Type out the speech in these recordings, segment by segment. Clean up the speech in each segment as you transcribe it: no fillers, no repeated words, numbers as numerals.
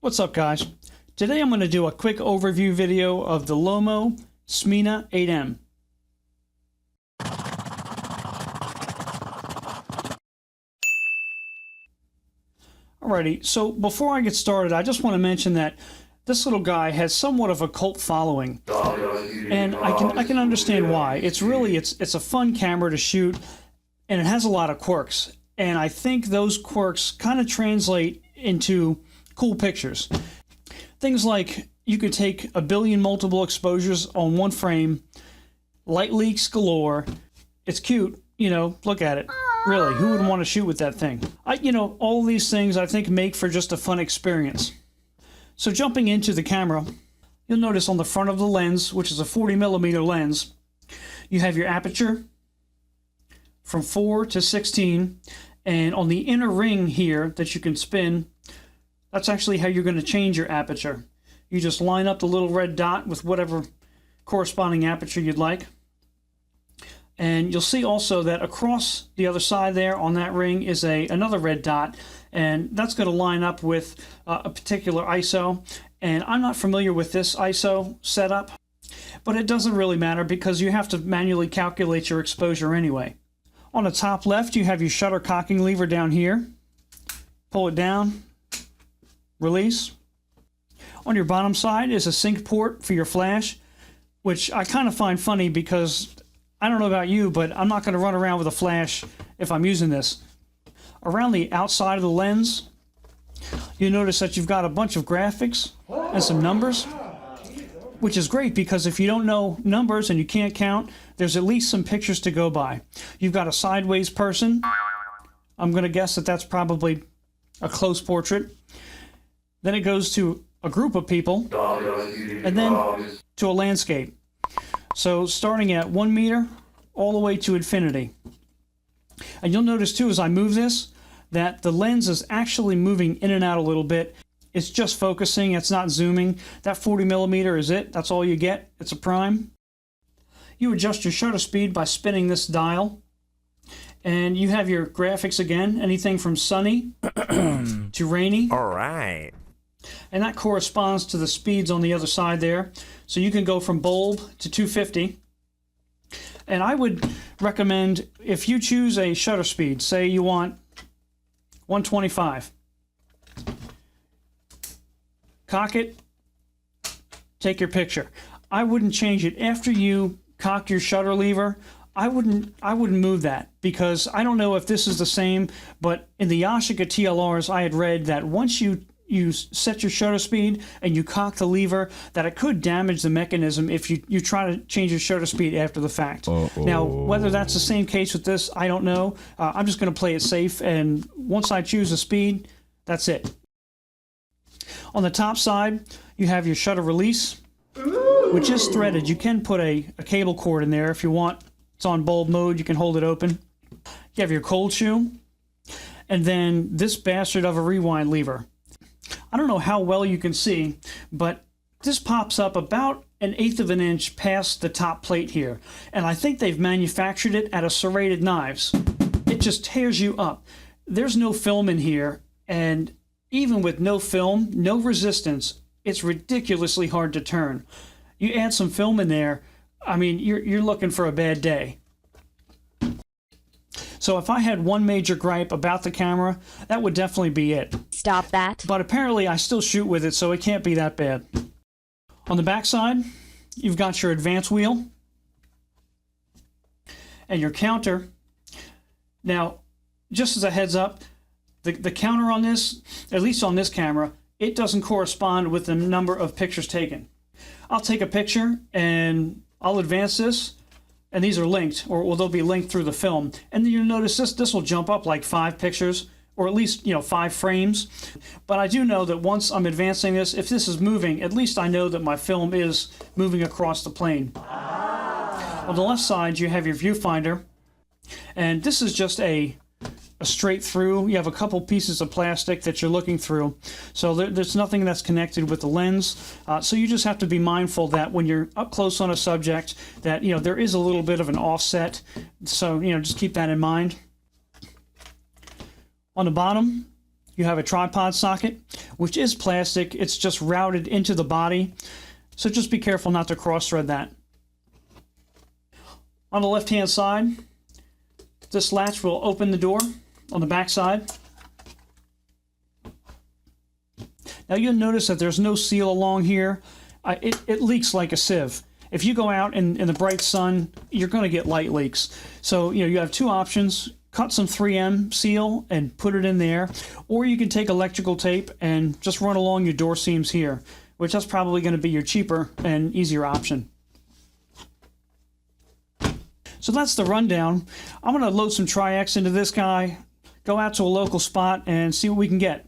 What's up, guys? Today I'm going to do a quick overview video of the Lomo Smena 8M. Alrighty, so before I get started, I just want to mention that this little guy has somewhat of a cult following, and I can understand why. It's a fun camera to shoot, and it has a lot of quirks, and I think those quirks kind of translate into cool pictures. Things like you could take a billion multiple exposures on one frame, light leaks galore. It's cute, you know, look at it. Really, who would want to shoot with that thing? All these things I think make for just a fun experience. So jumping into the camera, you'll notice on the front of the lens, which is a 40mm lens, you have your aperture from 4 to 16, and on the inner ring here that you can spin, that's actually how you're going to change your aperture. You just line up the little red dot with whatever corresponding aperture you'd like. And you'll see also that across the other side there on that ring is another red dot, and that's going to line up with a particular ISO. And I'm not familiar with this ISO setup, but it doesn't really matter because you have to manually calculate your exposure anyway. On the top left, you have your shutter cocking lever down here. Pull it down, release. On your bottom side is a sync port for your flash, which I kind of find funny because I don't know about you, but I'm not going to run around with a flash if I'm using this. Around the outside of the lens, you notice that you've got a bunch of graphics and some numbers, which is great because if you don't know numbers and you can't count, there's at least some pictures to go by. You've got a sideways person. I'm going to guess that that's probably a close portrait. Then it goes to a group of people, and then to a landscape. So starting at 1 meter all the way to infinity. And you'll notice too as I move this that the lens is actually moving in and out a little bit. It's just focusing, it's not zooming. That 40mm is it, that's all you get. It's a prime. You adjust your shutter speed by spinning this dial. And you have your graphics again, anything from sunny to rainy. All right. And that corresponds to the speeds on the other side there. So you can go from bulb to 250. And I would recommend, if you choose a shutter speed, say you want 125, cock it, take your picture. I wouldn't change it. After you cock your shutter lever, I wouldn't move that, because I don't know if this is the same, but in the Yashica TLRs I had read that once you set your shutter speed and you cock the lever, that it could damage the mechanism if you try to change your shutter speed after the fact. Now, whether that's the same case with this, I don't know. I'm just going to play it safe, and once I choose a speed, that's it. On the top side, you have your shutter release, which is threaded. You can put a cable cord in there if you want. It's on bulb mode, you can hold it open. You have your cold shoe, and then this bastard of a rewind lever. I don't know how well you can see, but this pops up about 1/8 of an inch past the top plate here. And I think they've manufactured it out of serrated knives. It just tears you up. There's no film in here, and even with no film, no resistance, it's ridiculously hard to turn. You add some film in there, I mean, you're looking for a bad day. So if I had one major gripe about the camera, that would definitely be it. Stop that. But apparently I still shoot with it, so it can't be that bad. On the back side, you've got your advance wheel and your counter. Now, just as a heads up, the counter on this, at least on this camera, it doesn't correspond with the number of pictures taken. I'll take a picture and I'll advance this, and these are linked, or they'll be linked through the film. And then you'll notice this will jump up like 5 pictures, or at least 5 frames. But I do know that once I'm advancing this, if this is moving, at least I know that my film is moving across the plane. On the left side, you have your viewfinder, and this is just a straight through. You have a couple pieces of plastic that you're looking through, so there's nothing that's connected with the lens. So you just have to be mindful that when you're up close on a subject that there is a little bit of an offset, so just keep that in mind. On the bottom, you have a tripod socket, which is plastic. It's just routed into the body. So just be careful not to cross-thread that. On the left-hand side, this latch will open the door on the back side. Now you'll notice that there's no seal along here. It leaks like a sieve. If you go out in the bright sun, you're going to get light leaks. So you have two options. Cut some 3M seal and put it in there, or you can take electrical tape and just run along your door seams here, which that's probably going to be your cheaper and easier option. So that's the rundown. I'm going to load some Tri-X into this guy, go out to a local spot and see what we can get.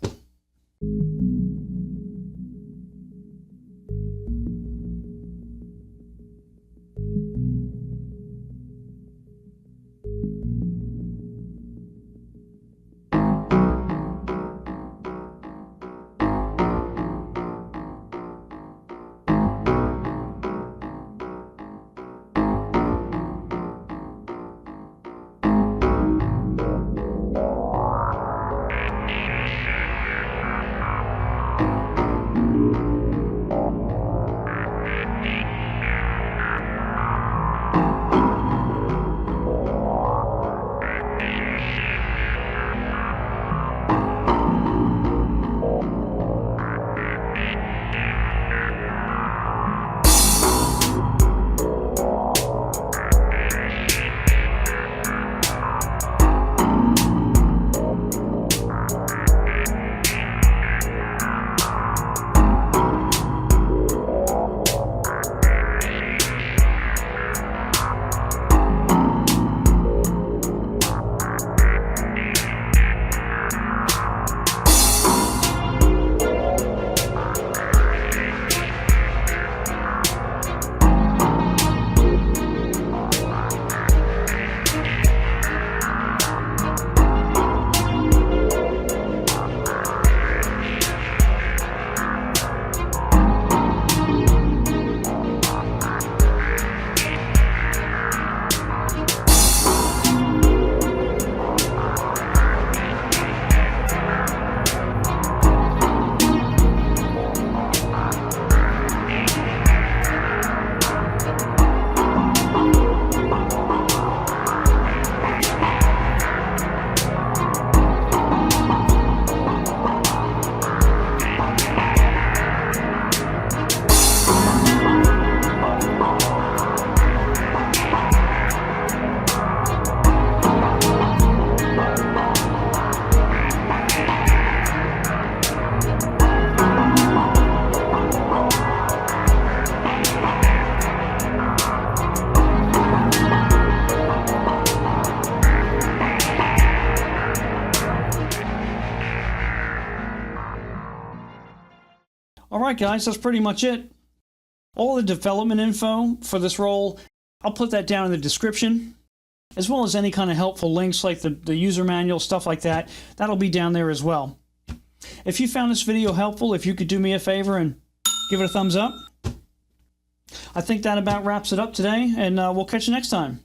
Alright guys, that's pretty much it. All the development info for this roll, I'll put that down in the description, as well as any kind of helpful links like the user manual, stuff like that. That'll be down there as well. If you found this video helpful, if you could do me a favor and give it a thumbs up. I think that about wraps it up today, and we'll catch you next time.